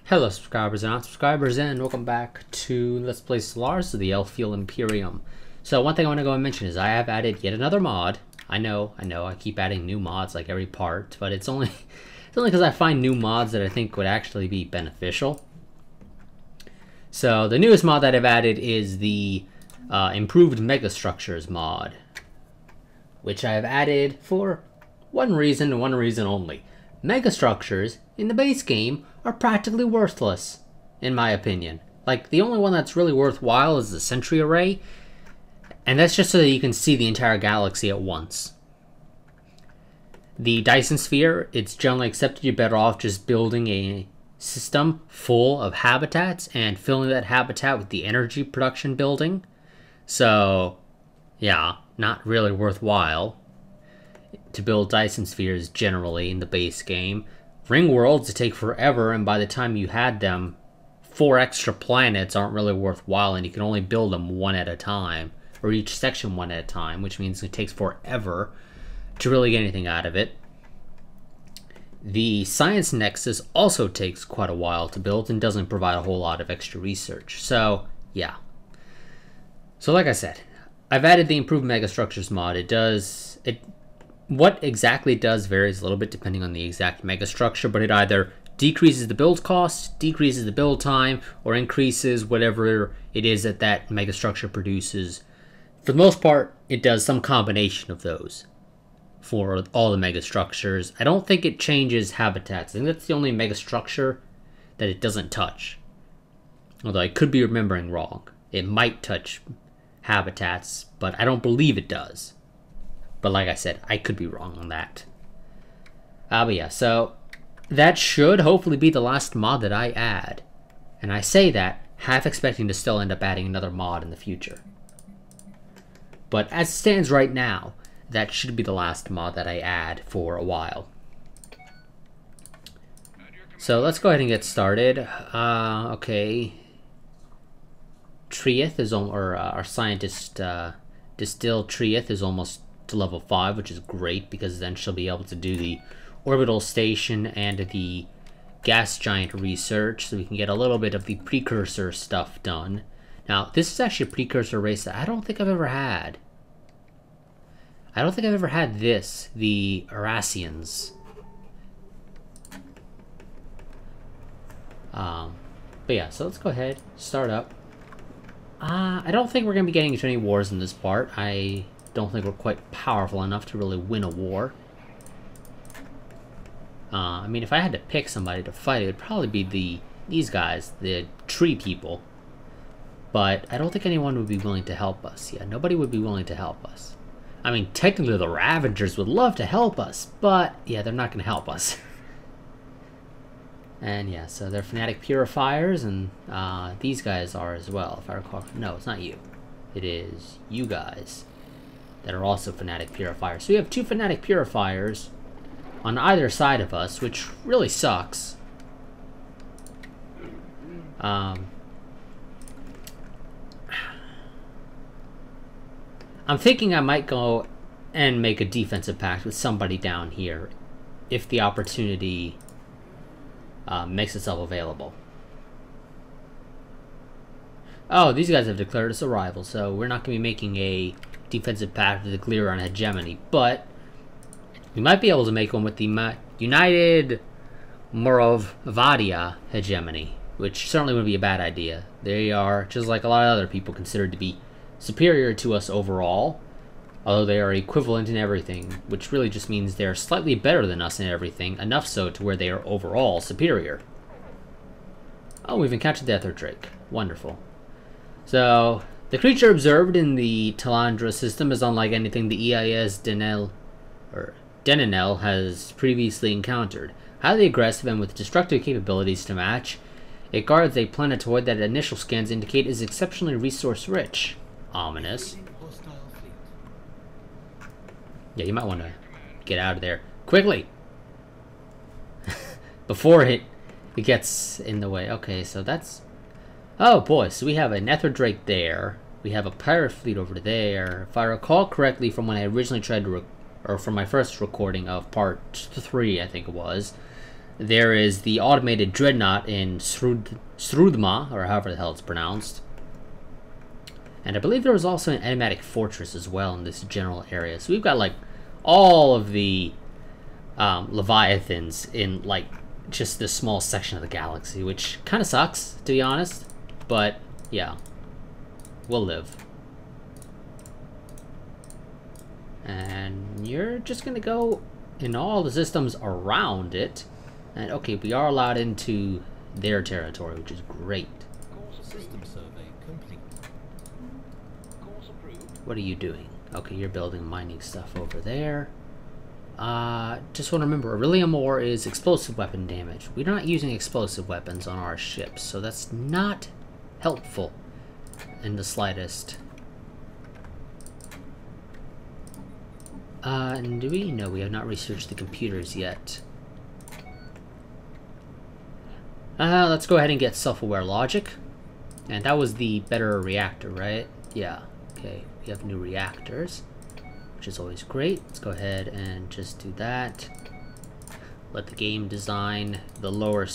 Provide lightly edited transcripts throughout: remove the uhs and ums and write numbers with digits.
Hello subscribers and non-subscribers, and welcome back to Let's Play Stellaris of the Elfiel Imperium. So one thing I want to go and mention is I have added yet another mod. I know, I keep adding new mods like every part, but it's only because I find new mods that I think would actually be beneficial. So the newest mod that I've added is the Improved Megastructures mod, which I have added for one reason and one reason only. Megastructures in the base game are practically worthless, in my opinion. Like, the only one that's really worthwhile is the Sentry Array, and that's just so that you can see the entire galaxy at once. The Dyson Sphere, it's generally accepted you're better off just building a system full of habitats and filling that habitat with the energy production building. So, yeah, not really worthwhile to build Dyson Spheres generally in the base game. Ring worlds take forever, and by the time you had them, 4 extra planets aren't really worthwhile, and you can only build them one at a time, or each section one at a time, which means it takes forever to really get anything out of it. The Science Nexus also takes quite a while to build and doesn't provide a whole lot of extra research. So, yeah. So like I said, I've added the Improved Megastructures mod. What exactly it does varies a little bit depending on the exact megastructure, but it either decreases the build cost, decreases the build time, or increases whatever it is that that megastructure produces. For the most part, it does some combination of those for all the megastructures. I don't think it changes habitats. I think that's the only megastructure that it doesn't touch. Although I could be remembering wrong. It might touch habitats, but I don't believe it does. But like I said, I could be wrong on that. But yeah, so that should hopefully be the last mod that I add. And I say that half expecting to still end up adding another mod in the future. But as it stands right now, that should be the last mod that I add for a while. So let's go ahead and get started. Okay. Trieth is, or our scientist, Distill Trieth is almost to level 5, which is great because then she'll be able to do the orbital station and the gas giant research, so we can get a little bit of the precursor stuff done. Now, this is actually a precursor race that I don't think I've ever had. I don't think I've ever had this, the Arassians. But yeah, so let's go ahead, start up. I don't think we're going to be getting into any wars in this part. I don't think we're quite powerful enough to really win a war. I mean, if I had to pick somebody to fight, it would probably be these guys, the tree people. But I don't think anyone would be willing to help us. Yeah, nobody would be willing to help us. I mean, technically the Ravagers would love to help us, but yeah, they're not going to help us. And yeah, so they're Fanatic Purifiers, and these guys are as well, if I recall. No, it's not you. It is you guys that are also Fanatic Purifiers. So we have 2 Fanatic Purifiers on either side of us, which really sucks. I'm thinking I might go and make a defensive pact with somebody down here if the opportunity makes itself available. Oh, these guys have declared us a rival, so we're not going to be making a defensive pact with the Glyron hegemony, but we might be able to make one with the United Moravvadia hegemony, which certainly wouldn't be a bad idea. They are, just like a lot of other people, considered to be superior to us overall, although they are equivalent in everything, which really just means they're slightly better than us in everything, enough so to where they are overall superior. Oh, we've encountered the Ether Drake. Wonderful. So, the creature observed in the Talandra system is unlike anything the EIS Denenel has previously encountered. Highly aggressive and with destructive capabilities to match, it guards a planetoid that initial scans indicate is exceptionally resource-rich. Ominous. Yeah, you might want to get out of there quickly before it gets in the way. Okay, so that's... Oh boy, so we have a Nether Drake there. We have a pirate fleet over there. If I recall correctly from when I originally tried to, or from my first recording of part 3, I think it was, There is the automated dreadnought in Srudma, or however the hell it's pronounced. And I believe there was also an enigmatic fortress as well in this general area. So we've got like all of the Leviathans in like just this small section of the galaxy, which kind of sucks, to be honest. But yeah, we'll live. And you're just gonna go in all the systems around it. And okay, we are allowed into their territory, which is great. System survey complete. Course approved. What are you doing? Okay, you're building mining stuff over there. Just want to remember, Beryllium ore is explosive weapon damage. We're not using explosive weapons on our ships, so that's not helpful in the slightest. And do we? No, we have not researched the computers yet. Let's go ahead and get self-aware logic. And that was the better reactor, right? Yeah, okay. We have new reactors, which is always great. Let's go ahead and just do that. Let the game design the lower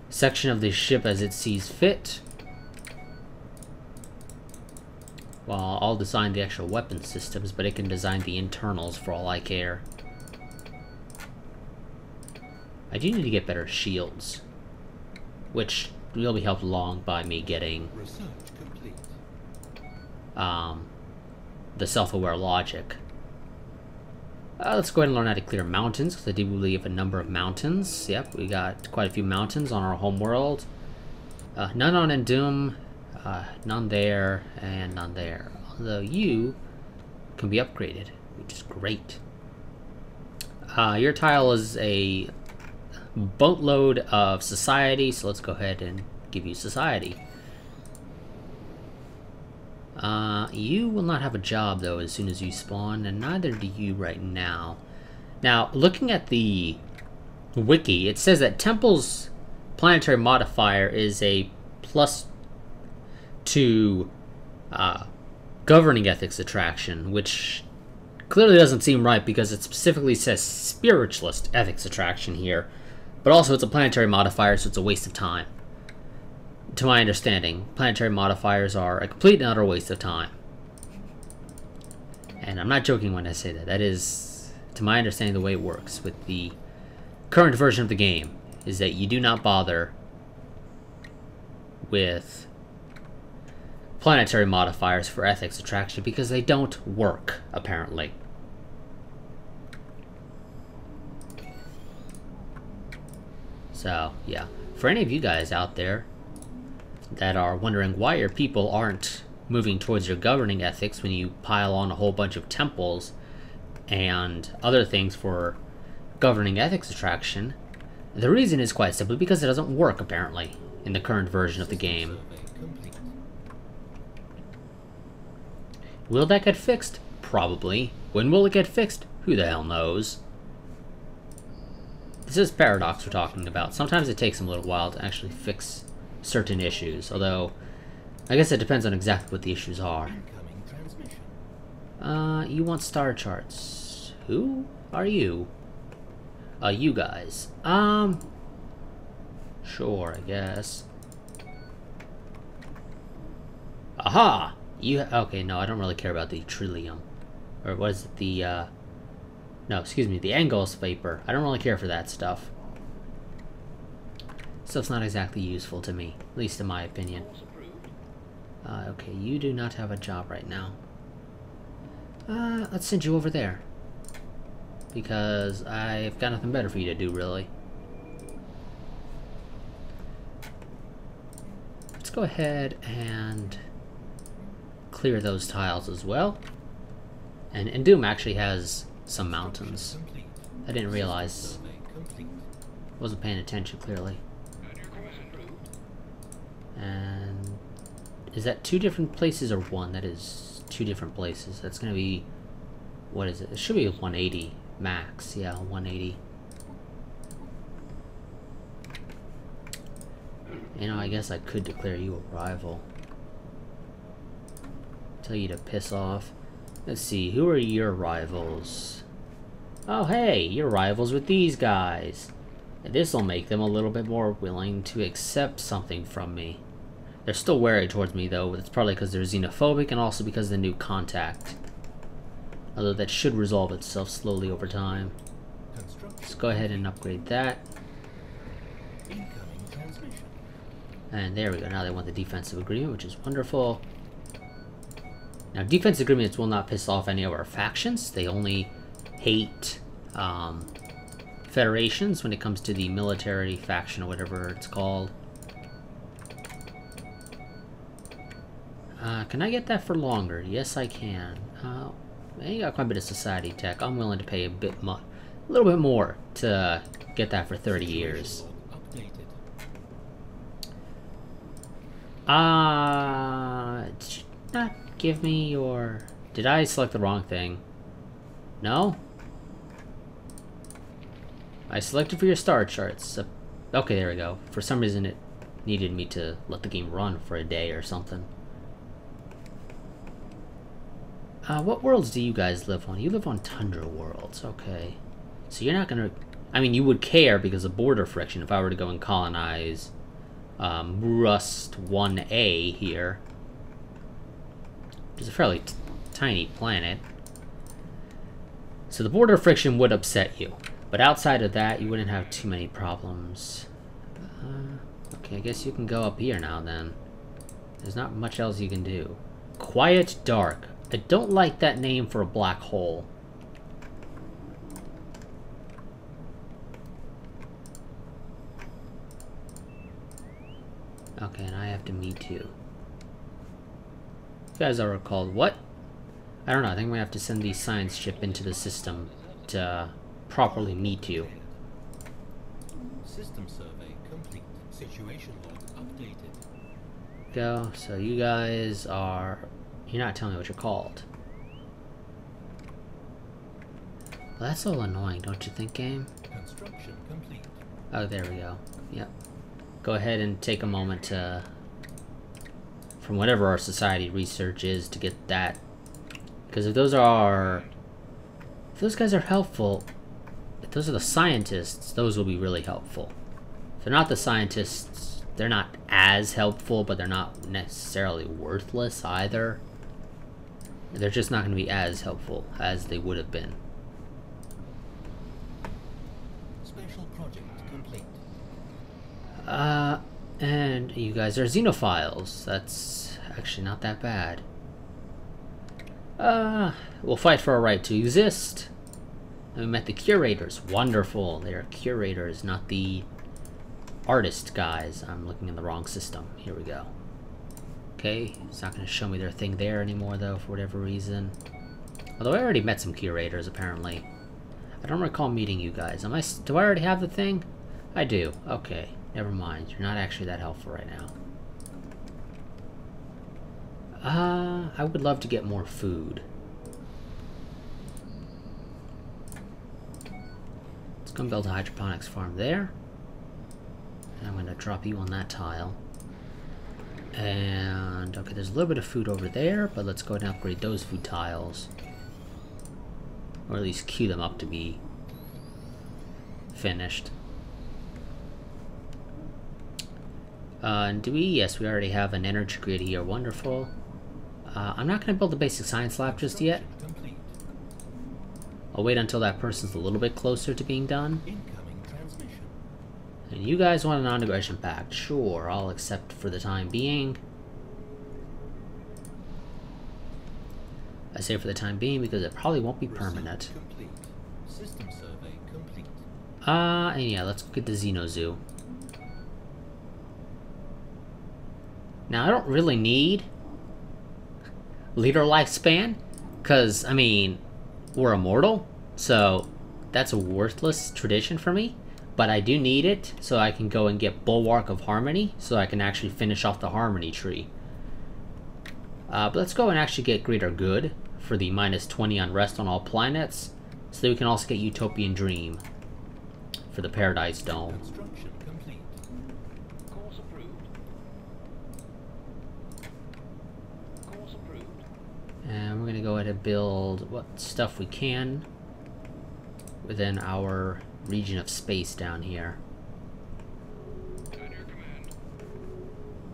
section of the ship as it sees fit. Well, I'll design the actual weapon systems, but it can design the internals for all I care. I do need to get better shields, which will be helped along by me getting Research complete. the self-aware logic. Let's go ahead and learn how to clear mountains, because I do believe a number of mountains. Yep, we got quite a few mountains on our home world. None on Endum, none there, and none there. Although you can be upgraded, which is great. Your tile is a boatload of society, so let's go ahead and give you society. You will not have a job, though, as soon as you spawn, and neither do you right now. Now, looking at the wiki, it says that Temple's planetary modifier is a +2 governing ethics attraction, which clearly doesn't seem right because it specifically says spiritualist ethics attraction here. But also it's a planetary modifier, so it's a waste of time. To my understanding, planetary modifiers are a complete and utter waste of time. And I'm not joking when I say that. That is, to my understanding, the way it works with the current version of the game, is that you do not bother with planetary modifiers for ethics attraction because they don't work, apparently. So, yeah. For any of you guys out there that are wondering why your people aren't moving towards your governing ethics when you pile on a whole bunch of temples and other things for governing ethics attraction, the reason is quite simply because it doesn't work, apparently, in the current version of the game. Will that get fixed? Probably. When will it get fixed? Who the hell knows? This is Paradox we're talking about. Sometimes it takes them a little while to actually fix certain issues, although I guess it depends on exactly what the issues are. You want star charts. Who are you? You guys. Sure, I guess. Aha! You, okay, no, I don't really care about the Trillium. Or was it the, no, excuse me, the Angos Vapor. I don't really care for that stuff. Stuff's not exactly useful to me, at least in my opinion. Okay, you do not have a job right now. Let's send you over there. Because I've got nothing better for you to do, really. Let's go ahead and clear those tiles as well. And Doom actually has some mountains. I didn't realize. Wasn't paying attention, clearly. And is that 2 different places or 1? That is 2 different places. That's gonna be, what is it? It should be 180 max. Yeah, 180. You know, I guess I could declare you a rival. Tell you to piss off. Let's see, who are your rivals? Oh hey, you're rivals with these guys. This will make them a little bit more willing to accept something from me. They're still wary towards me, though. It's probably because they're xenophobic and also because of the new contact. Although that should resolve itself slowly over time. Let's go ahead and upgrade that. And there we go. Now they want the defensive agreement, which is wonderful. Now, defensive agreements will not piss off any of our factions. They only hate federations when it comes to the military faction or whatever it's called. Can I get that for longer? Yes, I can. You got quite a bit of society tech. I'm willing to pay a little bit more to get that for 30 years. Did you not give me your... Did I select the wrong thing? No? I selected for your star charts. Okay, there we go. For some reason it needed me to let the game run for a day or something. What worlds do you guys live on? You live on Tundra worlds, okay. So you're not gonna... I mean, you would care because of border friction if I were to go and colonize Rust 1A here. It's a fairly tiny planet. So the border friction would upset you. But outside of that, you wouldn't have too many problems. Okay, I guess you can go up here now then. There's not much else you can do. Quiet Dark. I don't like that name for a black hole. Okay, and I have to meet you. You guys are called what? I don't know, I think we have to send the science ship into the system to properly meet you. System survey complete. Situation log updated. Go, so you guys are... You're not telling me what you're called. Well, that's a little annoying, don't you think, game? Construction complete. Oh, there we go. Yep. Go ahead and take a moment to... From whatever our society research is to get that. Because if those are... If those guys are helpful... If those are the scientists, those will be really helpful. If they're not the scientists, they're not as helpful, but they're not necessarily worthless either. They're just not going to be as helpful as they would have been. Special project complete. And you guys are xenophiles. That's actually not that bad. We'll fight for our right to exist. And we met the curators. Wonderful. They are curators, not the artist guys. I'm looking in the wrong system. Here we go. Okay, it's not going to show me their thing there anymore, though, for whatever reason. Although I already met some curators, apparently. I don't recall meeting you guys. Do I already have the thing? I do. Okay, never mind. You're not actually that helpful right now. I would love to get more food. Let's go and build a hydroponics farm there. And I'm going to drop you on that tile. And, okay, there's a little bit of food over there, but let's go ahead and upgrade those food tiles. Or at least queue them up to be finished. And do we? Yes, we already have an energy grid here. Wonderful. I'm not going to build the basic science lab just yet. I'll wait until that person's a little bit closer to being done. And you guys want a non-aggression pact. Sure, I'll accept for the time being. I say for the time being because it probably won't be permanent. System survey complete. And yeah, let's get the Xeno Zoo. Now, I don't really need leader lifespan, because, I mean, we're immortal, so that's a worthless tradition for me. But I do need it, so I can go and get Bulwark of Harmony, so I can actually finish off the Harmony tree. But let's go and actually get Greater Good for the -20 unrest on all planets, so that we can also get Utopian Dream for the Paradise Dome. Construction complete. Course approved. Course approved. And we're going to go ahead and build what stuff we can within our region of space down here.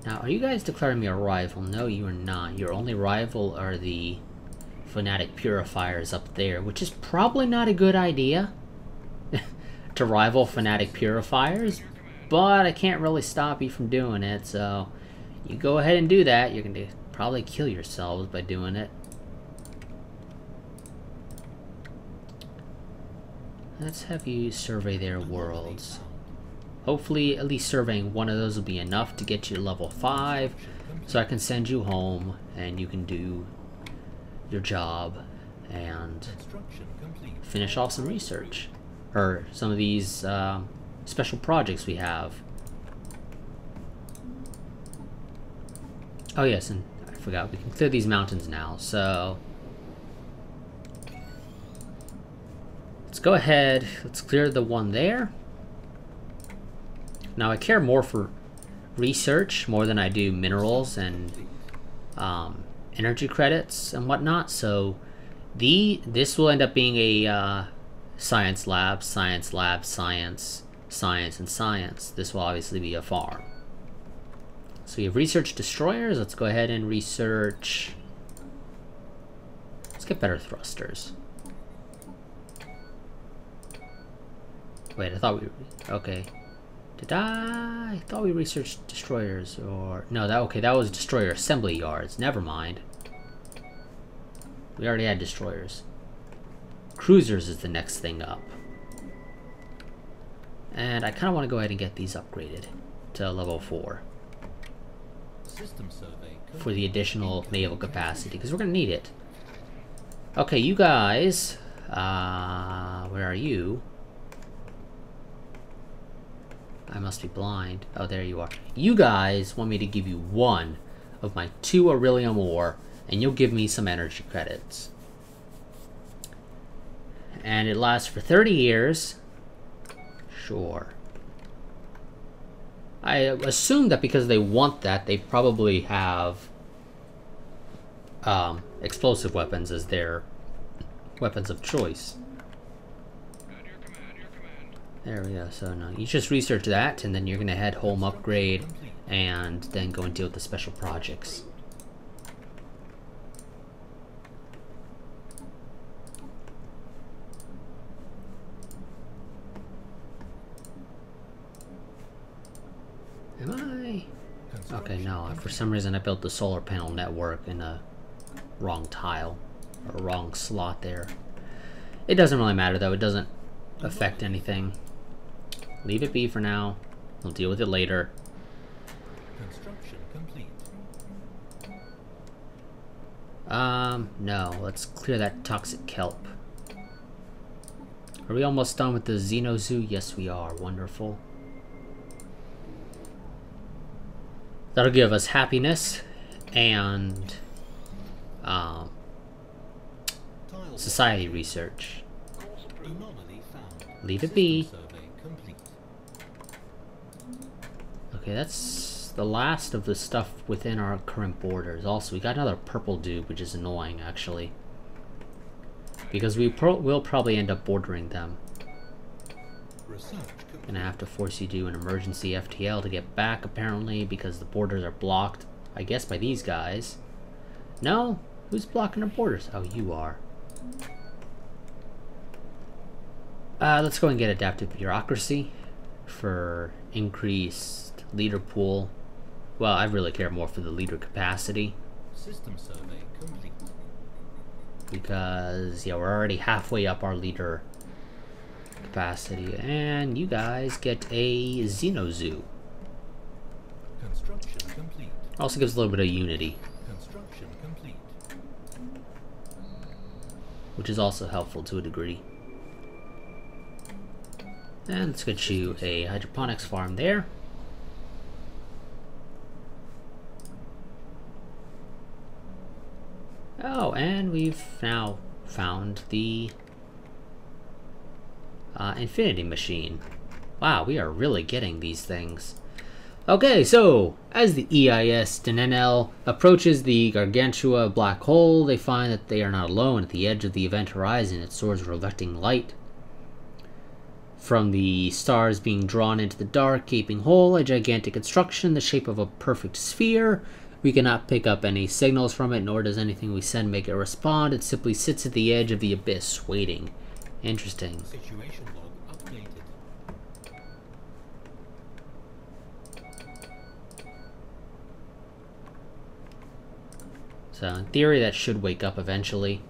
Now, are you guys declaring me a rival? No, you are not. Your only rival are the fanatic purifiers up there, which is probably not a good idea to rival fanatic purifiers, but I can't really stop you from doing it, so you go ahead and do that. You're going to probably kill yourselves by doing it. Let's have you survey their worlds. Hopefully, at least surveying one of those will be enough to get you to level 5, so I can send you home, and you can do your job, and finish off some research. Or some of these special projects we have. Oh yes, and I forgot, we can clear these mountains now, so... let's go ahead, let's clear the one there. Now I care more for research more than I do minerals and energy credits and whatnot, so this will end up being a science lab, science lab, science, science, and science. This will obviously be a farm. So you have research destroyers. Let's go ahead and research. Let's get better thrusters. Wait, I thought we... okay. Did I thought we researched destroyers, or... no, that was destroyer assembly yards. Never mind. We already had destroyers. Cruisers is the next thing up. And I kind of want to go ahead and get these upgraded to level 4. System survey For the additional naval capacity, because we're going to need it. Okay, you guys... where are you? I must be blind. Oh, there you are. You guys want me to give you 1 of my 2 Aurelium ore, and you'll give me some energy credits. And it lasts for 30 years. Sure. I assume that because they want that, they probably have explosive weapons as their weapons of choice. There we go. So no, you just research that, and then you're gonna head home, upgrade, and then go and deal with the special projects. Am I? Okay, no. For some reason, I built the solar panel network in a wrong tile, or wrong slot there. It doesn't really matter though. It doesn't affect anything. Leave it be for now. We'll deal with it later. construction complete. No. Let's clear that toxic kelp. Are we almost done with the Xeno Zoo? Yes, we are. Wonderful. That'll give us happiness and society research. Anomaly found. Leave it be. System survey complete. Okay, that's the last of the stuff within our current borders. Also, we got another purple dude, which is annoying, actually. Because we will probably end up bordering them. Research complete. Gonna have to force you to do an emergency FTL to get back, apparently, because the borders are blocked, I guess, by these guys. No? Who's blocking our borders? Oh, you are. Let's go and get adaptive bureaucracy for increased leader pool. Well, I really care more for the leader capacity. System survey complete. Because, yeah, we're already halfway up our leader capacity. And you guys get a Xeno Zoo. Construction complete. Also gives a little bit of unity, Construction complete. which is also helpful to a degree. And let's get you a hydroponics farm there. Oh, and we've now found the infinity machine. Wow, we are really getting these things. Okay, so as the EIS Denenel approaches the Gargantua black hole, they find that they are not alone. At the edge of the event horizon, it soars reflecting light. from the stars being drawn into the dark, gaping hole, a gigantic construction in the shape of a perfect sphere. We cannot pick up any signals from it, nor does anything we send make it respond. It simply sits at the edge of the abyss, waiting. Interesting. Situation log updated. So in theory, that should wake up eventually.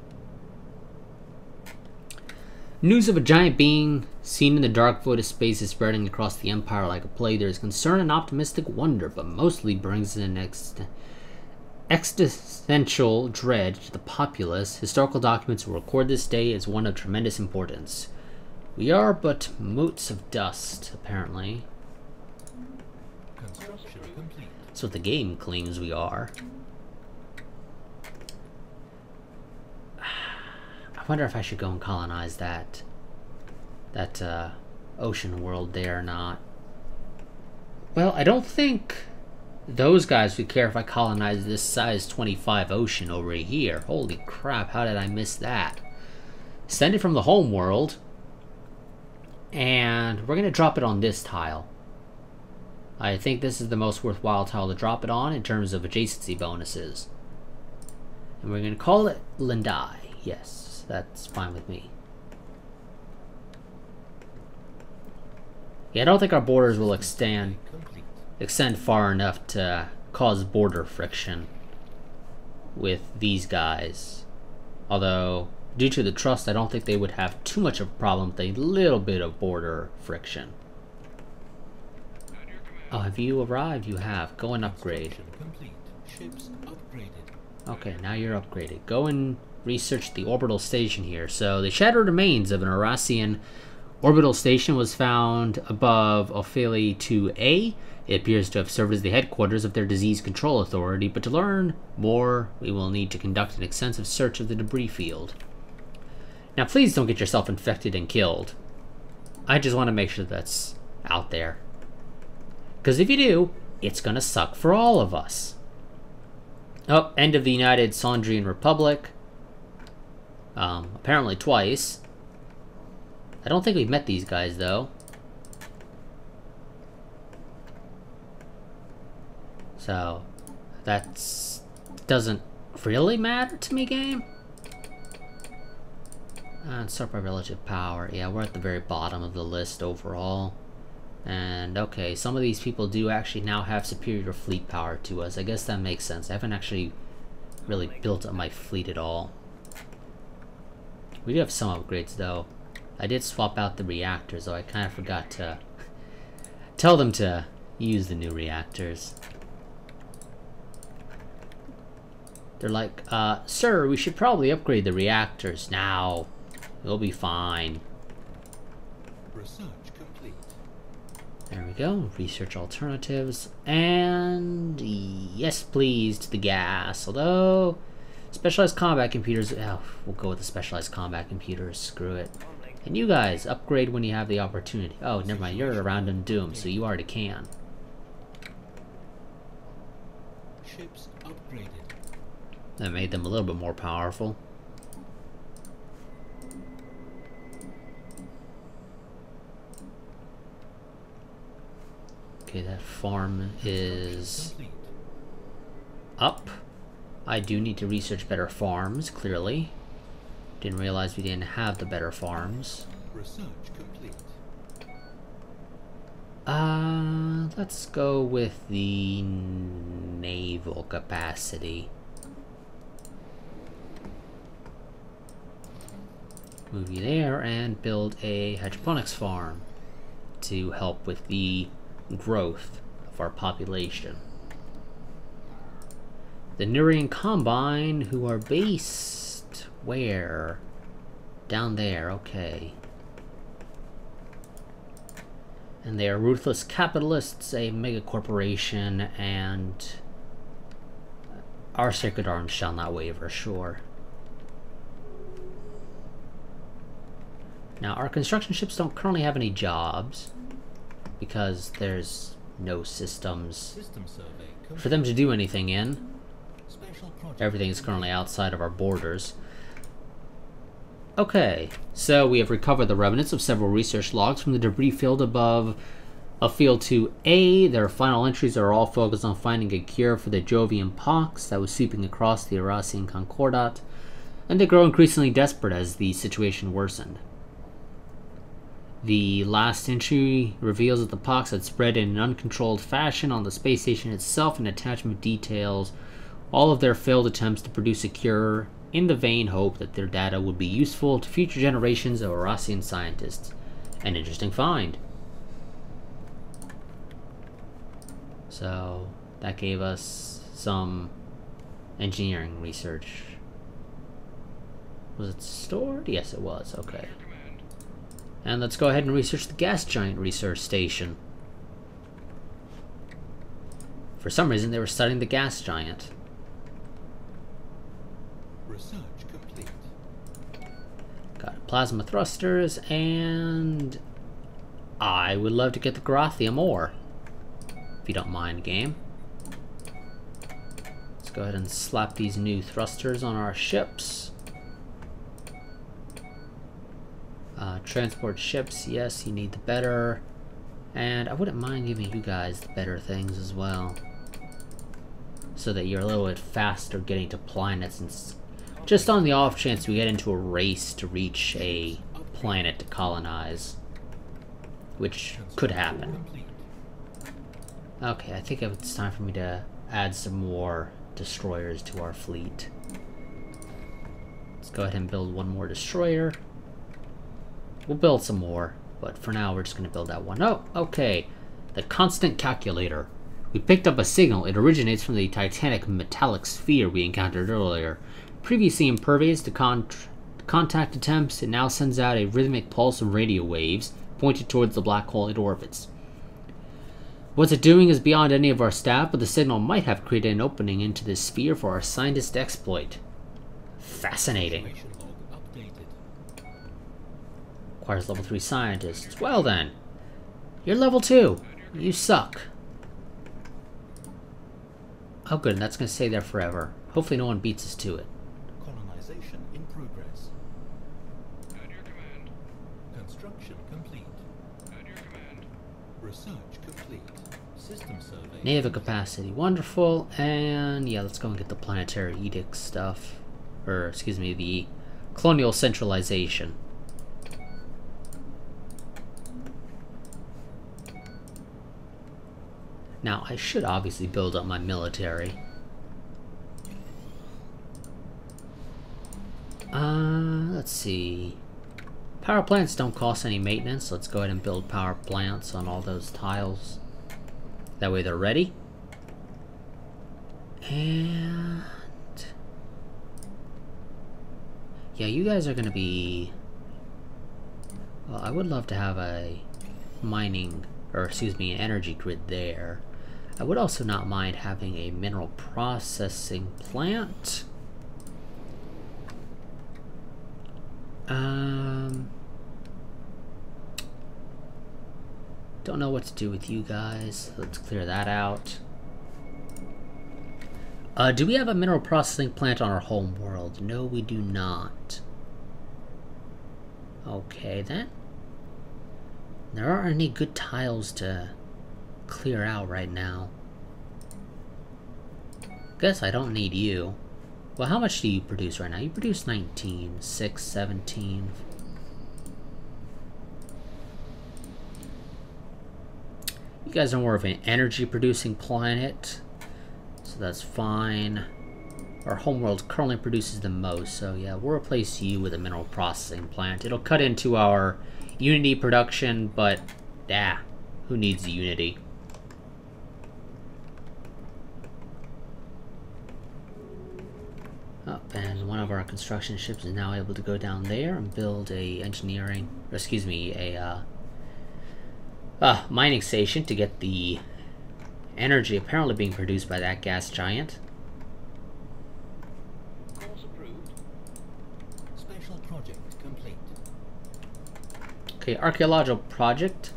News of a giant being seen in the dark void of space is spreading across the Empire like a plague. There is concern and optimistic wonder, but mostly brings an existential dread to the populace. Historical documents will record this day as one of tremendous importance. We are but motes of dust, apparently. Construction complete. That's what the game claims we are. I wonder if I should go and colonize that ocean world there or not. Well, I don't think those guys would care if I colonize this size 25 ocean over here. Holy crap, how did I miss that? Send it from the home world, and we're gonna drop it on this tile. I think this is the most worthwhile tile to drop it on in terms of adjacency bonuses. And we're gonna call it Lindai. Yes, that's fine with me. Yeah, I don't think our borders will extend far enough to cause border friction with these guys. Although, due to the trust, I don't think they would have too much of a problem with a little bit of border friction. Oh, have you arrived? You have. Go and upgrade. Complete. Ships upgraded. Okay, now you're upgraded. Go and research the orbital station here. So, the shattered remains of an Eurasian orbital station was found above Elfiel 2A. It appears to have served as the headquarters of their disease control authority, but to learn more, we will need to conduct an extensive search of the debris field. Now, please don't get yourself infected and killed. I just want to make sure that's out there. Because if you do, it's going to suck for all of us. Oh, end of the United Sondrian Republic. Apparently twice. I don't think we've met these guys, though. So, that doesn't really matter to me, game. Sort by relative power. Yeah, we're at the very bottom of the list overall. And, okay, some of these people do actually now have superior fleet power to us. I guess that makes sense. I haven't actually really built up my fleet at all. We do have some upgrades, though. I did swap out the reactors, though I kind of forgot to tell them to use the new reactors. They're like, sir, we should probably upgrade the reactors now. It'll be fine. Research complete. There we go. Research alternatives. And yes, please, to the gas. Although, specialized combat computers... Oh, we'll go with the specialized combat computers. Screw it. And you guys, upgrade when you have the opportunity. Oh, never mind. You're around in Doom, so you already can. Ships upgraded. That made them a little bit more powerful. Okay, that farm is up. I do need to research better farms, clearly. Didn't realize we didn't have the better farms. Research complete. Let's go with the naval capacity. Move you there and build a hydroponics farm to help with the growth of our population. The Nurian Combine, who are based where? Down there, okay. And they are ruthless capitalists, a mega corporation, and our sacred arms shall not waver, sure. Now, our construction ships don't currently have any jobs because there's no systems System survey for them to do anything in. Special project. Everything is currently outside of our borders. Okay, so we have recovered the remnants of several research logs from the debris field above Elfiel 2A. Their final entries are all focused on finding a cure for the Jovian pox that was sweeping across the Eurasian Concordat, and they grow increasingly desperate as the situation worsened. The last entry reveals that the pox had spread in an uncontrolled fashion on the space station itself, and attachment details all of their failed attempts to produce a cure in the vain hope that their data would be useful to future generations of Eurasian scientists. An interesting find. So that gave us some engineering research. Was it stored? Yes, it was. Okay. And let's go ahead and research the gas giant research station. For some reason, they were studying the gas giant. Research complete. Got plasma thrusters, and I would love to get the Garothium ore. If you don't mind, game. Let's go ahead and slap these new thrusters on our ships. Transport ships, yes, you need the better. And I wouldn't mind giving you guys the better things as well, so that you're a little bit faster getting to planets, and just on the off chance we get into a race to reach a planet to colonize, which could happen. Okay, I think it's time for me to add some more destroyers to our fleet. Let's go ahead and build one more destroyer. We'll build some more, but for now we're just going to build that one. Oh, okay. The constant calculator. We picked up a signal. It originates from the titanic metallic sphere we encountered earlier. Previously impervious to contact attempts, it now sends out a rhythmic pulse of radio waves pointed towards the black hole it orbits. What it's doing is beyond any of our staff, but the signal might have created an opening into this sphere for our scientist exploit. Fascinating. Requires level 3 scientists. Well then, you're level 2. You suck. Oh good, and that's going to stay there forever. Hopefully no one beats us to it. Colonization in progress. At your command. Construction complete. At your command. Research complete. System survey. Naval capacity, wonderful. And yeah, let's go and get the planetary edict stuff. Or, excuse me, the colonial centralization. Now, I should obviously build up my military. Let's see. Power plants don't cost any maintenance. Let's go ahead and build power plants on all those tiles. That way they're ready. And yeah, you guys are gonna be... Well, I would love to have a mining, or excuse me, an energy grid there. I would also not mind having a mineral processing plant. Don't know what to do with you guys. Let's clear that out. Do we have a mineral processing plant on our home world? No, we do not. Okay, then. There aren't any good tiles to clear out right now. Guess I don't need you. Well, how much do you produce right now? You produce 19, 6, 17. You guys are more of an energy producing planet, so that's fine. Our homeworld currently produces the most, so yeah, we'll replace you with a mineral processing plant. It'll cut into our Unity production, but who needs Unity? Oh, and one of our construction ships is now able to go down there and build a engineering, or excuse me, a mining station to get the energy apparently being produced by that gas giant. Course approved. Special project complete. Okay, archaeological project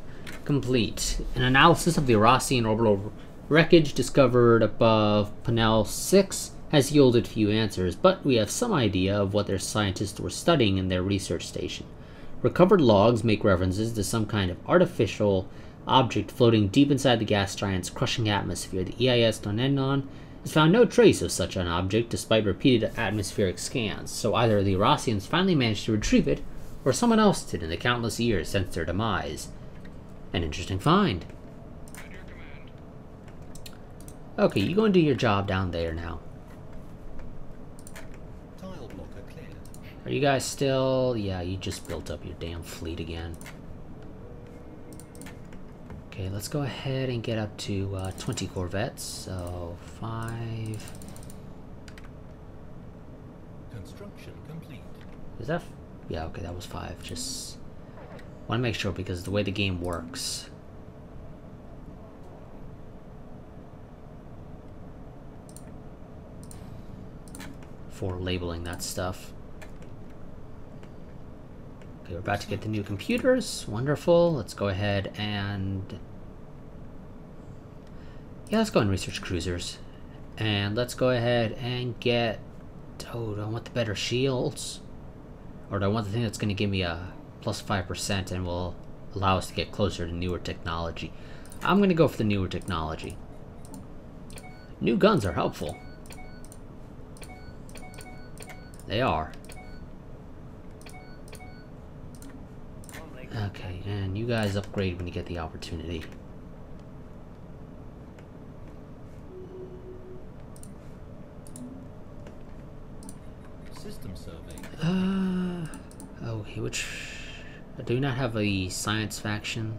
complete. An analysis of the Eurasian orbital wreckage discovered above Panel 6 has yielded few answers, but we have some idea of what their scientists were studying in their research station. Recovered logs make references to some kind of artificial object floating deep inside the gas giant's crushing atmosphere. The EIS Donenon has found no trace of such an object despite repeated atmospheric scans, so either the Erossians finally managed to retrieve it, or someone else did in the countless years since their demise. An interesting find. Okay, you go and do your job down there now. Tile blocker cleared. Are you guys still... Yeah, you just built up your damn fleet again. Okay, let's go ahead and get up to 20 corvettes. So, 5... Construction complete. Is that... Yeah, okay, that was 5. Just want to make sure because the way the game works. For labeling that stuff. Okay, we're about to get the new computers. Wonderful. Let's go ahead and... Yeah, let's go and research cruisers. And let's go ahead and get... Oh, do I want the better shields? Or do I want the thing that's going to give me a plus 5% and will allow us to get closer to newer technology? I'm going to go for the newer technology. New guns are helpful. They are. Okay, and you guys upgrade when you get the opportunity. System survey. Okay, which... Do we not have a science faction?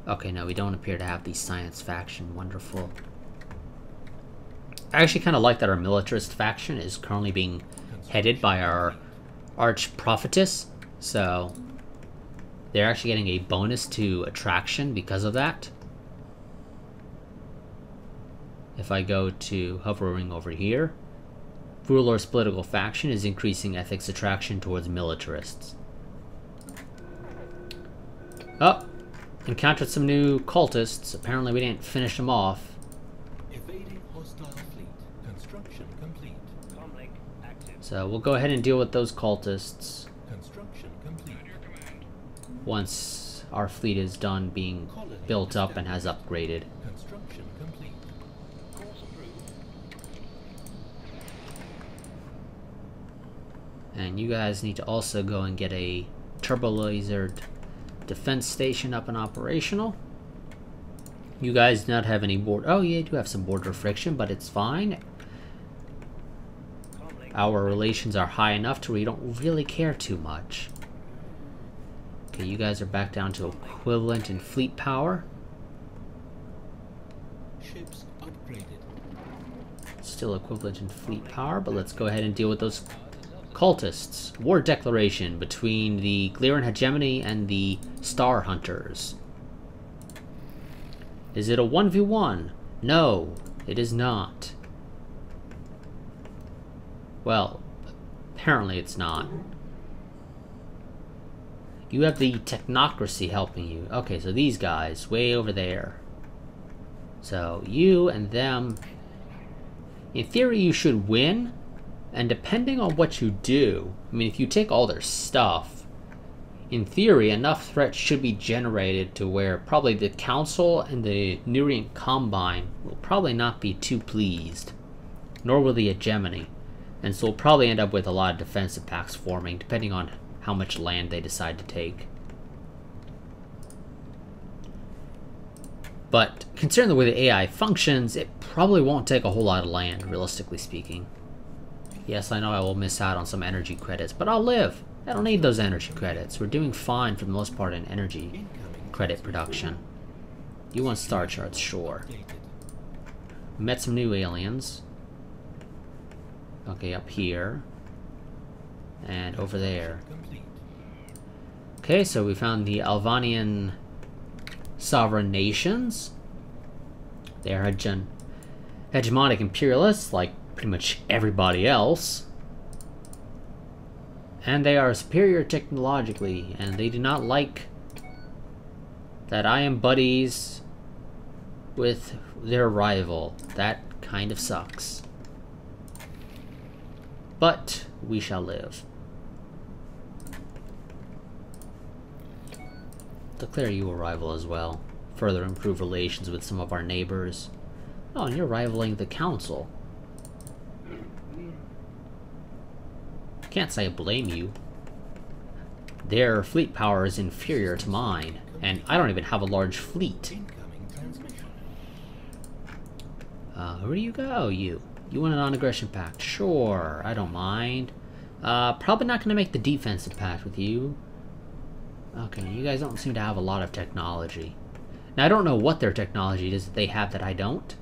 Okay, no, we don't appear to have the science faction. Wonderful. I actually kind of like that our militarist faction is currently being headed by our arch prophetess, so they're actually getting a bonus to attraction because of that. If I go to hovering over here, Ruler's political faction is increasing ethics attraction towards militarists. Oh, encountered some new cultists. Apparently we didn't finish them off. Evading hostile fleet. Construction complete. Comlink active. So we'll go ahead and deal with those cultists Construction complete. once our fleet is done being built up and has upgraded. Construction complete. Course approved. And you guys need to also go and get a turbo lasered defense station up and operational. You guys do not have any border... Oh, yeah, you do have some border friction, but it's fine. Our relations are high enough to where you don't really care too much. Okay, you guys are back down to equivalent in fleet power. Ships upgraded. Still equivalent in fleet power, but let's go ahead and deal with those cultists. War declaration between the Gliran hegemony and the Star Hunters. Is it a 1v1? No, it is not. Well, apparently it's not. You have the technocracy helping you. Okay, so these guys, way over there. So, you and them... In theory, you should win. And depending on what you do... I mean, if you take all their stuff... In theory, enough threats should be generated to where probably the Council and the Nurient Combine will probably not be too pleased. Nor will the Hegemony. And so we'll probably end up with a lot of defensive packs forming, depending on how much land they decide to take. But considering the way the AI functions, it probably won't take a whole lot of land, realistically speaking. Yes, I know I will miss out on some energy credits, but I'll live. I don't need those energy credits. We're doing fine for the most part in energy credit production. You want star charts, sure. We met some new aliens. Okay, up here. And over there. Okay, so we found the Alvanian sovereign nations. They are hegemonic imperialists, like pretty much everybody else. And they are superior technologically, and they do not like that I am buddies with their rival. That kind of sucks. but we shall live. Declare you a rival as well. Further improve relations with some of our neighbors. Oh, and you're rivaling the council. Can't say I blame you. Their fleet power is inferior to mine, and I don't even have a large fleet. Where do you go, you? You want a non-aggression pact? Sure, I don't mind. Probably not going to make the defensive pact with you. Okay, you guys don't seem to have a lot of technology. Now, I don't know what their technology is that they have that I don't.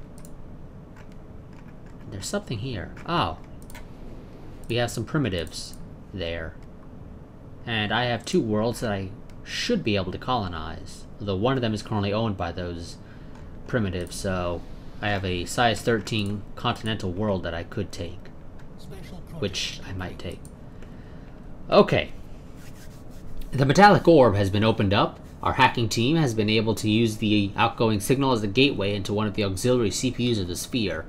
There's something here. Oh. We have some primitives there. And I have 2 worlds that I should be able to colonize. Although one of them is currently owned by those primitives, so I have a size 13 continental world that I could take. Which I might take. Okay. The metallic orb has been opened up. Our hacking team has been able to use the outgoing signal as a gateway into one of the auxiliary CPUs of the sphere.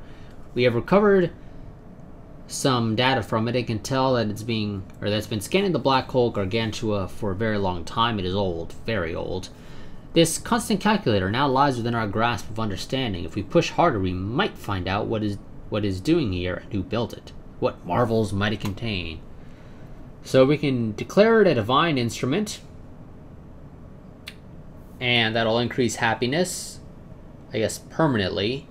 We have recovered some data from it and can tell that it's been scanning the black hole Gargantua for a very long time. It is old, very old. This constant calculator now lies within our grasp of understanding. If we push harder, we might find out what is doing here and who built it. What marvels might it contain? So we can declare it a divine instrument, and that'll increase happiness, I guess permanently.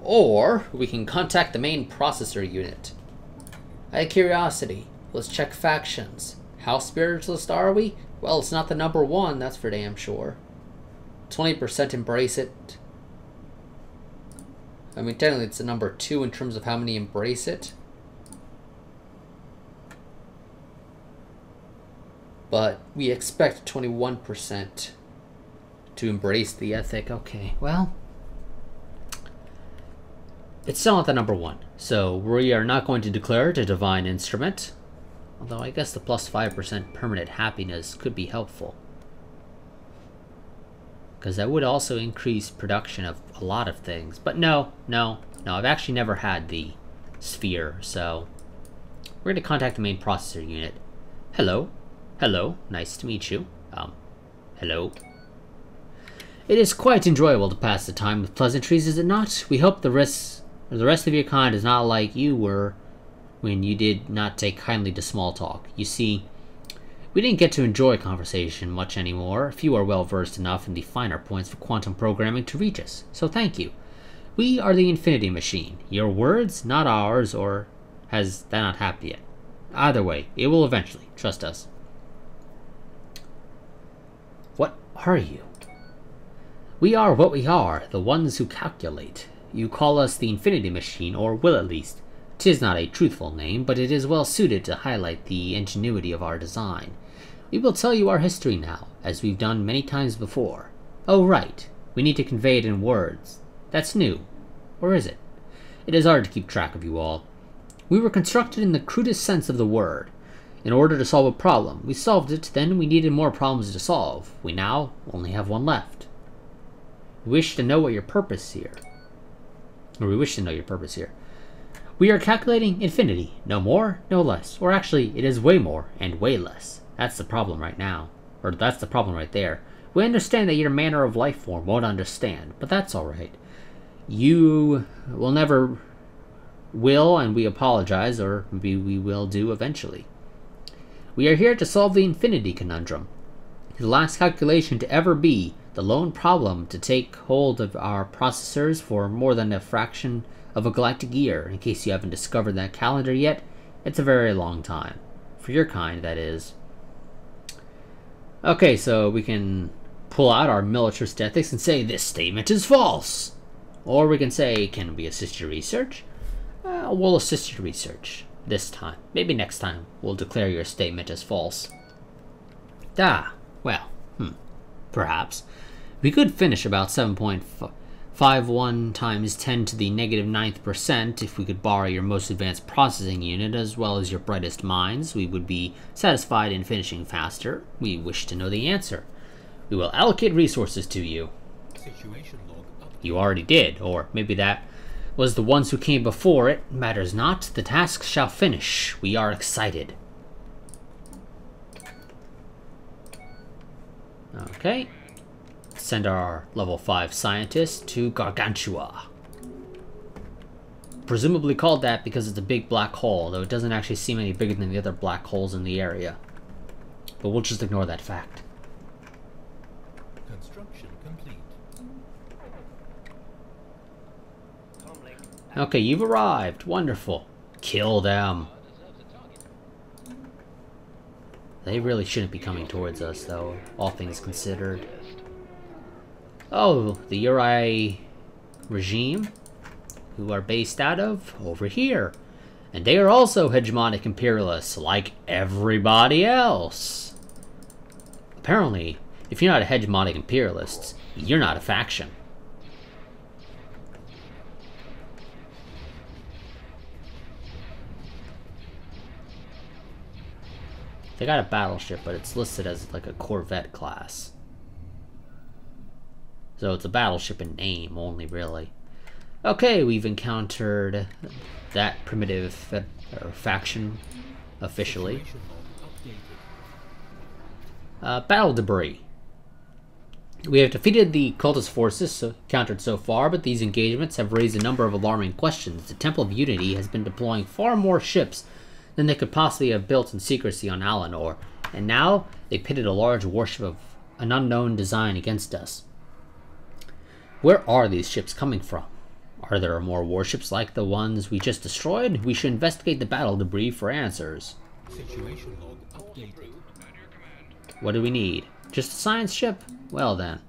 Or we can contact the main processor unit. Out of curiosity, let's check factions. How spiritualist are we? Well, it's not the number 1, that's for damn sure. 20% embrace it. I mean, technically it's the number 2 in terms of how many embrace it. But we expect 21% to embrace the ethic. Okay, well, it's still not the number 1. So we are not going to declare it a divine instrument. Although I guess the plus 5% permanent happiness could be helpful. Because that would also increase production of a lot of things. But no, I've actually never had the sphere, so we're going to contact the main processor unit. Hello. Hello, nice to meet you. Hello. It is quite enjoyable to pass the time with pleasantries, is it not? We hope the rest of your kind is not like you were when you did not take kindly to small talk. You see, we didn't get to enjoy conversation much anymore. Few are well versed enough in the finer points of quantum programming to reach us, so thank you. We are the Infinity Machine. Your words, not ours, or has that not happened yet? Either way, it will eventually. Trust us. What are you? We are what we are, the ones who calculate. You call us the Infinity Machine, or will at least. 'Tis not a truthful name, but it is well suited to highlight the ingenuity of our design. We will tell you our history now, as we've done many times before. Oh right, we need to convey it in words. That's new. Or is it? It is hard to keep track of you all. We were constructed in the crudest sense of the word. In order to solve a problem, we solved it, then we needed more problems to solve. We now only have one left. We wish to know your purpose here. We are calculating infinity, no more, no less. Or actually, it is way more and way less. That's the problem right now. Or that's the problem right there. We understand that your manner of life form won't understand, but that's alright. You will never will, and we apologize, or maybe we will do eventually. We are here to solve the infinity conundrum. The last calculation to ever be the lone problem to take hold of our processors for more than a fraction of a galactic year. In case you haven't discovered that calendar yet, it's a very long time. For your kind, that is. Okay, so we can pull out our militarist ethics and say, this statement is false. Or we can say, can we assist your research? We'll assist your research. This time. Maybe next time we'll declare your statement as false. Well, perhaps. We could finish about 7.51 times 10 to the negative 9th percent if we could borrow your most advanced processing unit as well as your brightest minds. We would be satisfied in finishing faster. We wish to know the answer. We will allocate resources to you. Situation log updated. You already did, or maybe that was the ones who came before it matters not. The task shall finish. We are excited. Okay. Send our level 5 scientist to Gargantua. Presumably called that because it's a big black hole, though it doesn't actually seem any bigger than the other black holes in the area. But we'll just ignore that fact. Construction complete. Okay, you've arrived. Wonderful. Kill them. They really shouldn't be coming towards us, though, all things considered. Oh, the Uri regime, who are based out of over here. And they are also hegemonic imperialists, like everybody else. Apparently, if you're not a hegemonic imperialist, you're not a faction. They got a battleship, but it's listed as like a corvette class. So it's a battleship in name only, really. Okay, we've encountered that primitive faction officially. Battle debris. We have defeated the cultist forces countered so far, but these engagements have raised a number of alarming questions. The Temple of Unity has been deploying far more ships than they could possibly have built in secrecy on Alinor, and now they pitted a large warship of an unknown design against us. Where are these ships coming from? Are there more warships like the ones we just destroyed? We should investigate the battle debris for answers. Situation log updated. What do we need? Just a science ship? Well then.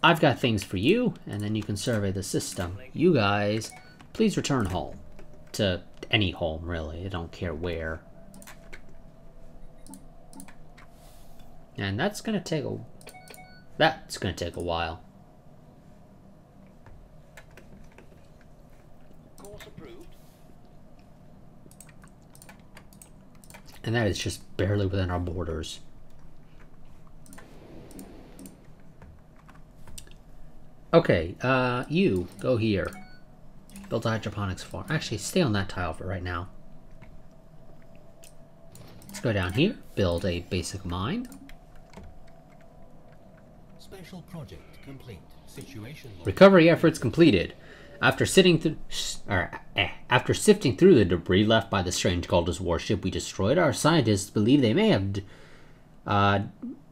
I've got things for you, and then you can survey the system. You guys, please return home. To any home, really. I don't care where. And that's gonna take a while. Course approved. And that is just barely within our borders. Okay, you go here. Build a hydroponics farm. Actually, stay on that tile for right now. Let's go down here. Build a basic mine. Special project complete. Situation log. Recovery efforts completed. After sifting through the debris left by the strange cultist warship we destroyed, our scientists believe they may have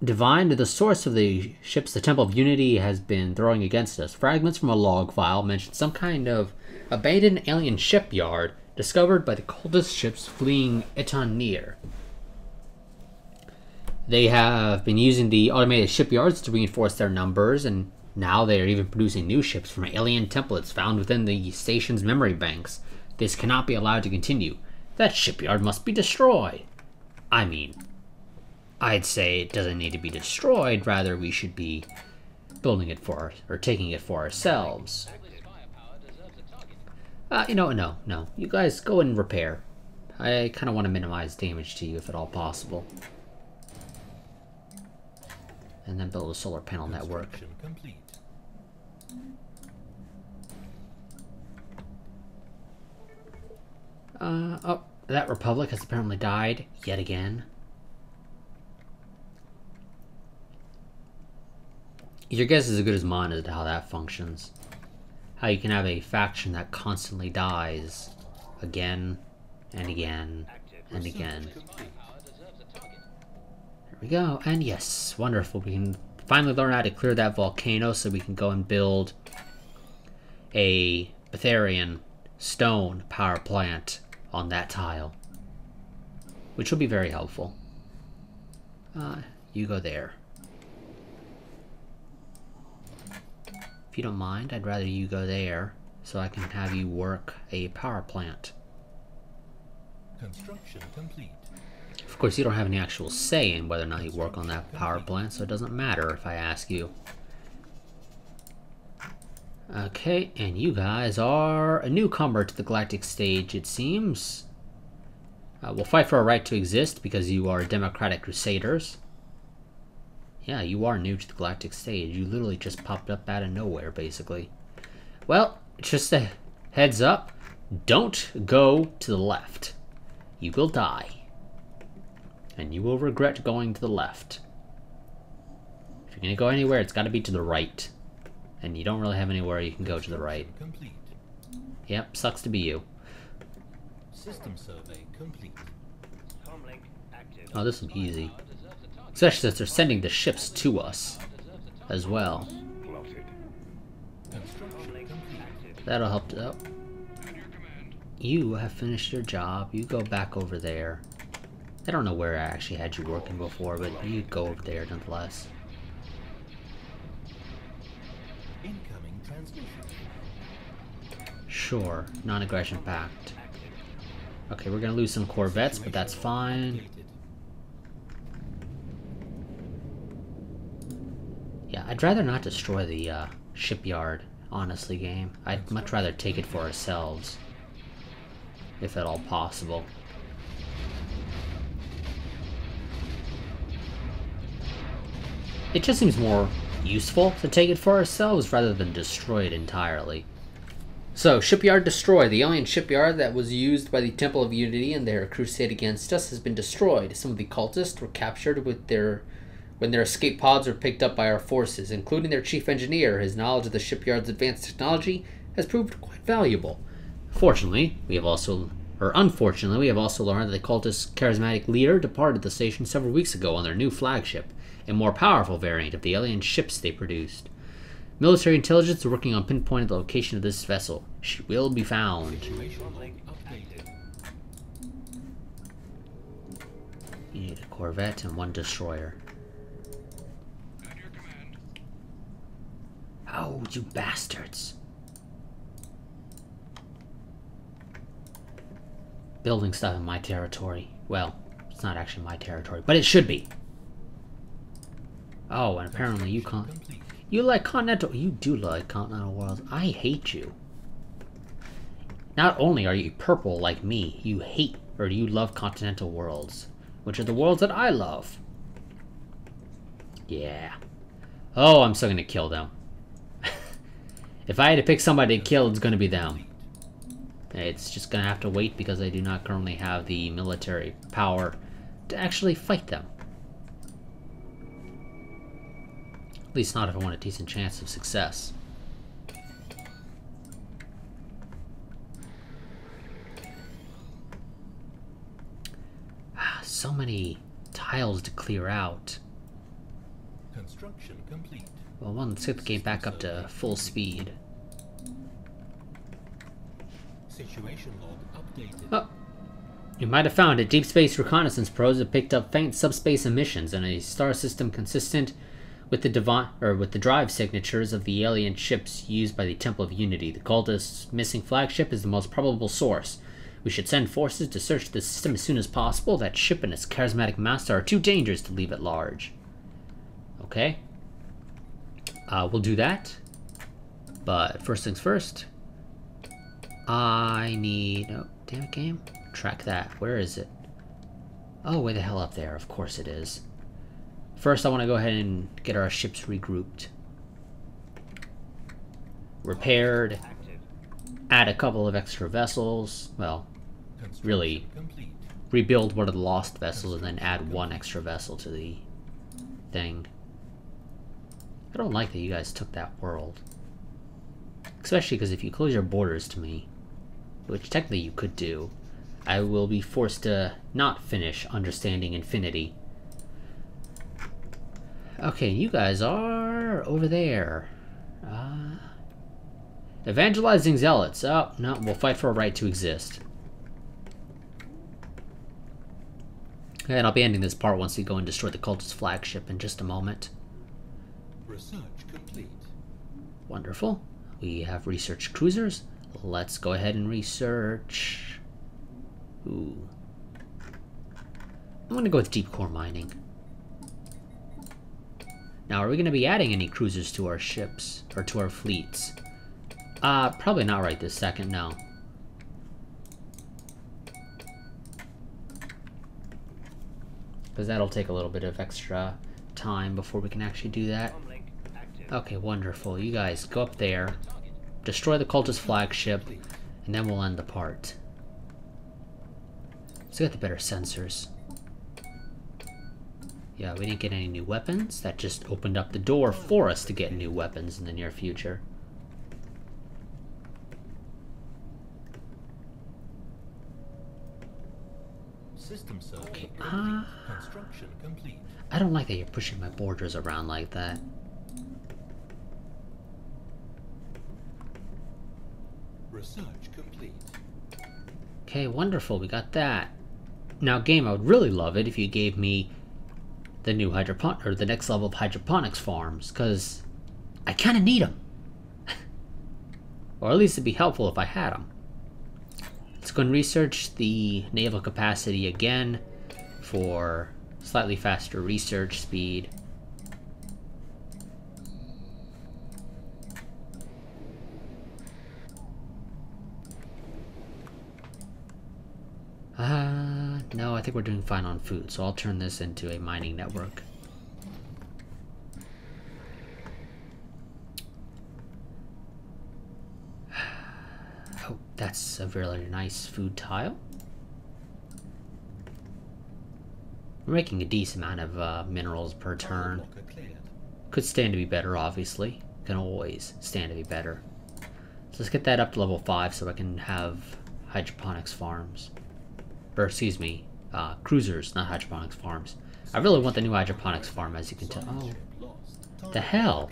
divined the source of the ships the Temple of Unity has been throwing against us. Fragments from a log file mention some kind of abandoned alien shipyard discovered by the cultist ships fleeing Etanir. They have been using the automated shipyards to reinforce their numbers, and now they are even producing new ships from alien templates found within the station's memory banks. This cannot be allowed to continue. That shipyard must be destroyed. I mean, I'd say it doesn't need to be destroyed. Rather, we should be building it for, or taking it for ourselves. You know, no. You guys go and repair. I kind of want to minimize damage to you if at all possible. And then build a solar panel network. Complete. Oh, that Republic has apparently died yet again. Your guess is as good as mine as to how that functions. How you can have a faction that constantly dies again and again and again. There we go, and yes, wonderful. We can finally learn how to clear that volcano so we can go and build a Betharian stone power plant on that tile, which will be very helpful. You go there. If you don't mind, I'd rather you go there so I can have you work a power plant. Construction complete. Of course, you don't have any actual say in whether or not you work on that power plant, so it doesn't matter if I ask you. Okay, and you guys are a newcomer to the galactic stage, it seems. We'll fight for a right to exist because you are democratic crusaders. Yeah, you are new to the galactic stage. You literally just popped up out of nowhere, basically. Well, just a heads up. Don't go to the left. You will die. And you will regret going to the left. If you're going to go anywhere, it's got to be to the right. And you don't really have anywhere you can go to the right. Complete. Yep, sucks to be you. System survey complete. Oh, this will be easy. Especially since they're sending the ships to us as well. That'll help out. You have finished your job. You go back over there. I don't know where I actually had you working before, but you go over there nonetheless. Incoming transmission. Sure, non-aggression pact. Okay, we're gonna lose some corvettes, but that's fine. Yeah, I'd rather not destroy the shipyard, honestly, game. I'd much rather take it for ourselves, if at all possible. It just seems more useful to take it for ourselves rather than destroy it entirely. So, shipyard destroyed. The alien shipyard that was used by the Temple of Unity in their crusade against us has been destroyed. Some of the cultists were captured when their escape pods were picked up by our forces, including their chief engineer. His knowledge of the shipyard's advanced technology has proved quite valuable. Unfortunately, we have also learned that the cultist's charismatic leader departed the station several weeks ago on their new flagship, a more powerful variant of the alien ships they produced. Military intelligence is working on pinpointing the location of this vessel. She will be found. You need a corvette and one destroyer. Oh, you bastards. Building stuff in my territory. Well, it's not actually my territory, but it should be. Oh, and apparently you can't. You like continental. You do like continental worlds. I hate you. Not only are you purple like me, you hate or you love continental worlds, which are the worlds that I love. Yeah. Oh, I'm still gonna kill them. If I had to pick somebody to kill, it's gonna be them. It's just gonna have to wait because I do not currently have the military power to actually fight them. At least not if I want a decent chance of success. So many tiles to clear out. Construction complete. Well, let's get the game back up to full speed. Situation log updated. Oh, you might have found it. Deep space reconnaissance probes have picked up faint subspace emissions in a star system consistent with the drive signatures of the alien ships used by the Temple of Unity. The cultist's missing flagship is the most probable source. We should send forces to search the system as soon as possible. That ship and its charismatic master are too dangerous to leave at large. Okay. We'll do that. But first things first. I need... Oh, damn it, game. Track that. Where is it? Oh, way the hell up there. Of course it is. First, I want to go ahead and get our ships regrouped. Repaired. Add a couple of extra vessels. Well, really rebuild one of the lost vessels and then add one extra vessel to the thing. I don't like that you guys took that world. Especially because if you close your borders to me, which technically you could do, I will be forced to not finish Understanding Infinity. Okay, you guys are over there. Evangelizing zealots. Oh, no, we'll fight for a right to exist. And I'll be ending this part once we go and destroy the cultist flagship in just a moment. Research complete. Wonderful. We have research cruisers. Let's go ahead and research. Ooh. I'm going to go with deep core mining. Now, are we going to be adding any cruisers to our ships, or to our fleets? Probably not right this second, no. Because that'll take a little bit of extra time before we can actually do that. Okay, wonderful. You guys go up there, destroy the cultist flagship, and then we'll end the part. So get the better sensors. Yeah, we didn't get any new weapons. That just opened up the door for us to get new weapons in the near future. System cell Okay, construction complete. I don't like that you're pushing my borders around like that. Research complete. Okay, wonderful, we got that. Now, game, I would really love it if you gave me the new the next level of hydroponics farms, because I kind of need them. Or at least it'd be helpful if I had them. Let's go and research the naval capacity again for slightly faster research speed. No, I think we're doing fine on food, so I'll turn this into a mining network. Oh, that's a really nice food tile. We're making a decent amount of minerals per turn. Could stand to be better, obviously. Can always stand to be better. So let's get that up to level 5 so I can have hydroponics farms. Or excuse me, cruisers, not hydroponics farms. I really want the new hydroponics farm, as you can tell. Oh, the hell?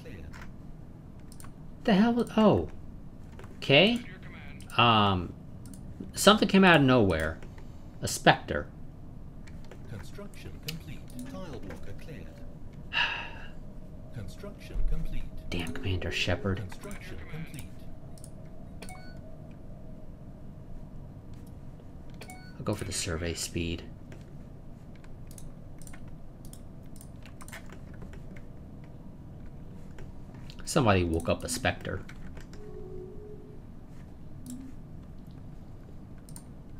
The hell? Oh, okay. Something came out of nowhere. A specter. Construction complete. Tile blocker cleared. Construction complete. Damn, Commander Shepard. Construction complete. I'll go for the survey speed. Somebody woke up a specter.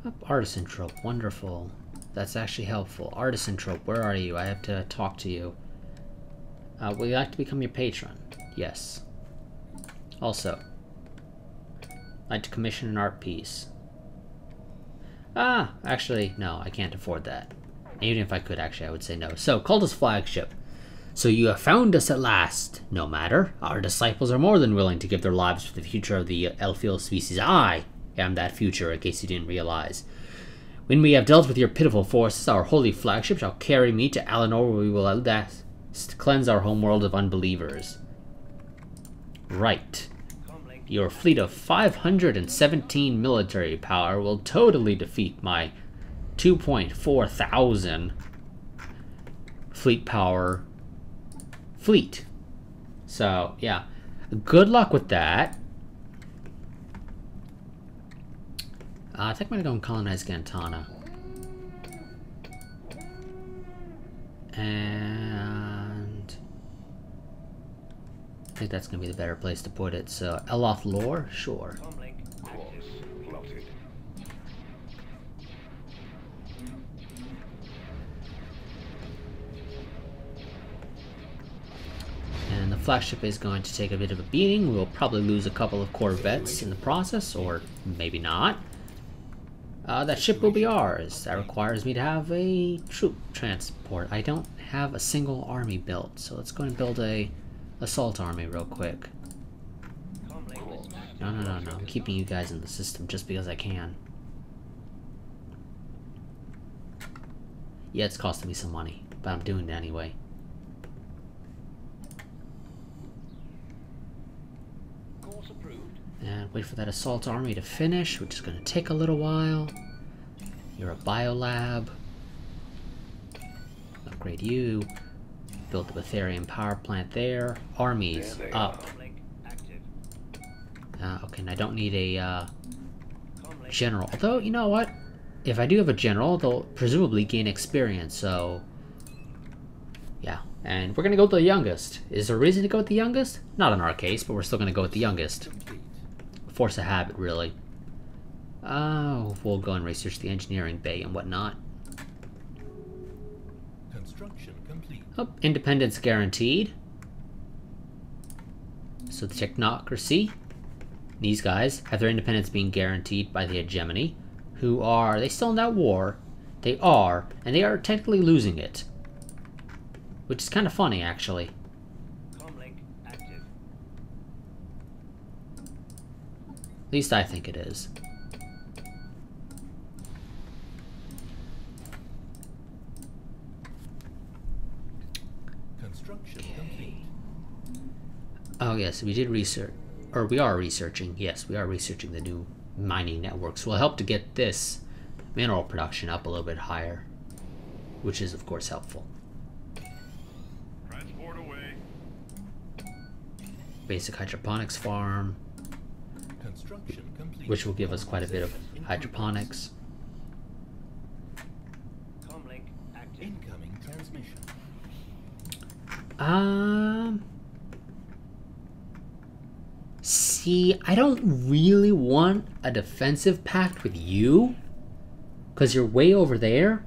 Up, artisan trope, wonderful. That's actually helpful. Artisan trope, where are you? I have to talk to you. Would you like to become your patron? Yes. Also, I'd like to commission an art piece. Ah, actually, no, I can't afford that. Even if I could, actually, I would say no. So, cultist flagship. So you have found us at last. No matter, our disciples are more than willing to give their lives for the future of the Elfiel species. I am that future, in case you didn't realize. When we have dealt with your pitiful forces, our holy flagship shall carry me to Alinor, where we will at last cleanse our homeworld of unbelievers. Right. Your fleet of 517 military power will totally defeat my 2.4 thousand fleet power fleet. So, yeah. Good luck with that. I think I'm gonna go and colonize Gantana. And I think that's gonna be the better place to put it. So, Eloth Lore? Sure. And the flagship is going to take a bit of a beating. We'll probably lose a couple of corvettes in the process, or maybe not. That ship will be ours. That requires me to have a troop transport. I don't have a single army built, so let's go and build a assault army real quick. No. I'm keeping you guys in the system just because I can. Yeah, it's costing me some money, but I'm doing it anyway. And wait for that assault army to finish, which is going to take a little while. You're a biolab. Upgrade you. Build the Betharian power plant there. Armies up. Okay, and I don't need a general. Although, you know what? If I do have a general, they'll presumably gain experience, so... yeah, and we're going to go with the youngest. Is there a reason to go with the youngest? Not in our case, but we're still going to go with the youngest. Force of habit, really. Oh, we'll go and research the engineering bay and whatnot. Construction complete. Oh, independence guaranteed. So the technocracy, these guys, have their independence being guaranteed by the hegemony, who are they still in that war? They are, and they are technically losing it. Which is kind of funny, actually. Comlink active. At least I think it is. Construction complete. Oh yes, we did research, or we are researching. Yes, we are researching the new mining networks. Will help to get this mineral production up a little bit higher, which is of course helpful. Transport away. Basic hydroponics farm, Construction complete. which will give us quite a bit of hydroponics. Comlink active. Incoming transmission. See, I don't really want a defensive pact with you, because you're way over there.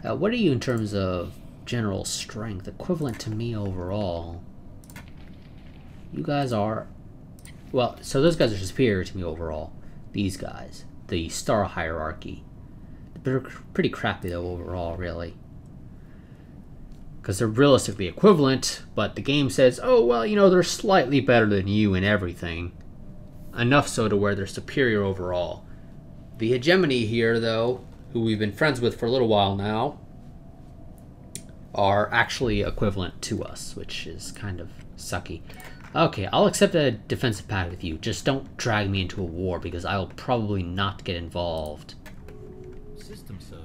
What are you in terms of general strength? Equivalent to me overall. You guys are... Well, so those guys are superior to me overall. These guys. The star hierarchy. They're pretty crappy though overall, really. Because they're realistically equivalent, but the game says, oh, well, you know, they're slightly better than you in everything. Enough so to where they're superior overall. The hegemony here, though, who we've been friends with for a little while now, are actually equivalent to us, which is kind of sucky. Okay, I'll accept a defensive pact with you. Just don't drag me into a war, because I'll probably not get involved.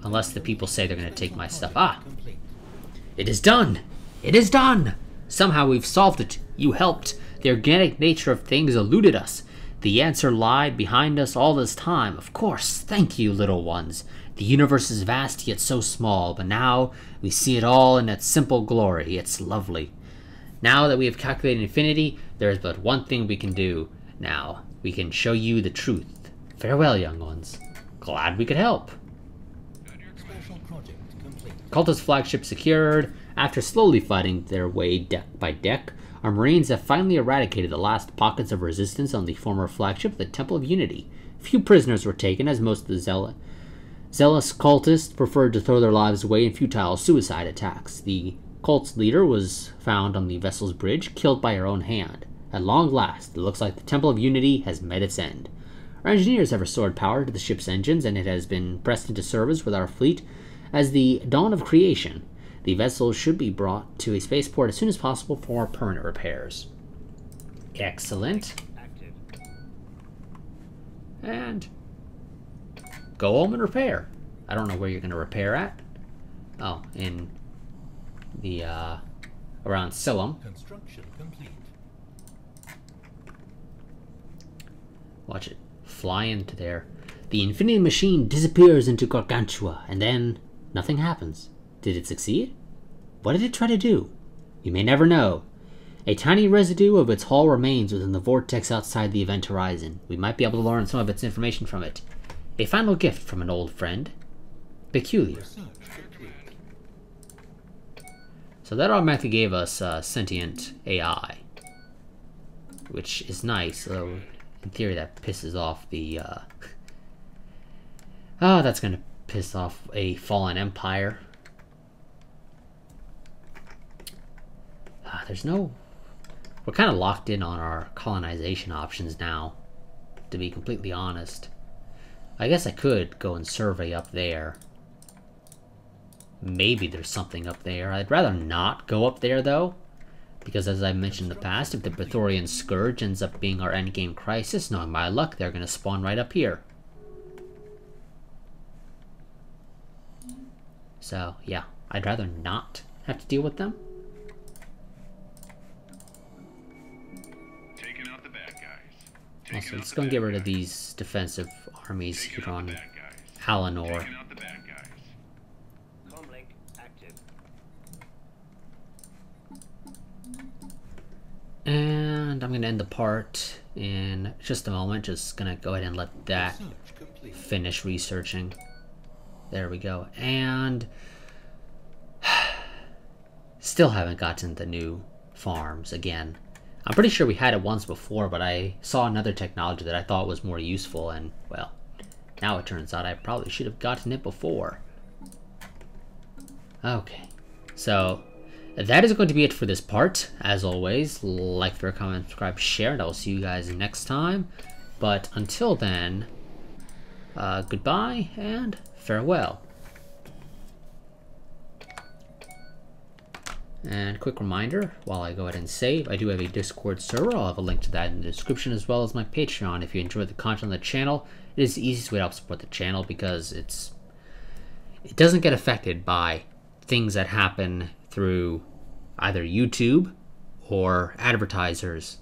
Unless the people say they're going to take my stuff. Ah! It is done! It is done! Somehow we've solved it. You helped. The organic nature of things eluded us. The answer lied behind us all this time. Of course. Thank you, little ones. The universe is vast yet so small, but now we see it all in its simple glory. It's lovely. Now that we have calculated infinity, there is but one thing we can do. Now, we can show you the truth. Farewell, young ones. Glad we could help. Special project complete. Cultist flagship secured. After slowly fighting their way deck by deck, our Marines have finally eradicated the last pockets of resistance on the former flagship, the Temple of Unity. Few prisoners were taken, as most of the zealous cultists preferred to throw their lives away in futile suicide attacks. The cult's leader was found on the vessel's bridge, killed by her own hand. At long last, it looks like the Temple of Unity has met its end. Our engineers have restored power to the ship's engines, and it has been pressed into service with our fleet as the dawn of creation. The vessel should be brought to a spaceport as soon as possible for permanent repairs. Excellent. Active. And go home and repair. I don't know where you're going to repair at. Oh, in the, around Silum. Construction complete. Watch it fly into there. The Infinity Machine disappears into Gargantua, and then nothing happens. Did it succeed? What did it try to do? You may never know. A tiny residue of its hull remains within the vortex outside the event horizon. We might be able to learn some of its information from it. A final gift from an old friend. Peculiar. Research complete. So that automatically gave us sentient AI, which is nice, though in theory that pisses off the... Oh, that's going to piss off a fallen empire. There's no... We're kind of locked in on our colonization options now, to be completely honest. I guess I could go and survey up there. Maybe there's something up there. I'd rather not go up there, though. Because as I mentioned in the past, if the Praetorian Scourge ends up being our endgame crisis, knowing my luck, they're going to spawn right up here. So, yeah. I'd rather not have to deal with them. Taking out the bad guys. Also, let's go and get rid of these defensive armies here on Alinor. Taking out the bad guys. Comlink active. And I'm going to end the part in just a moment. Just going to go ahead and let that Research complete. finish researching. There we go. And still haven't gotten the new farms again. I'm pretty sure we had it once before, but I saw another technology that I thought was more useful, and, well, now it turns out I probably should have gotten it before. Okay, so that is going to be it for this part. As always, like, favorite, comment, subscribe, share, and I will see you guys next time. But until then, goodbye and farewell. And quick reminder, while I go ahead and save, I do have a Discord server. I'll have a link to that in the description, as well as my Patreon. If you enjoy the content on the channel, it is the easiest way to help support the channel, because it doesn't get affected by things that happen through either YouTube or advertisers.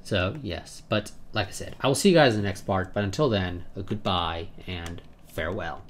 So yes, but like I said, I will see you guys in the next part. But until then, goodbye and farewell.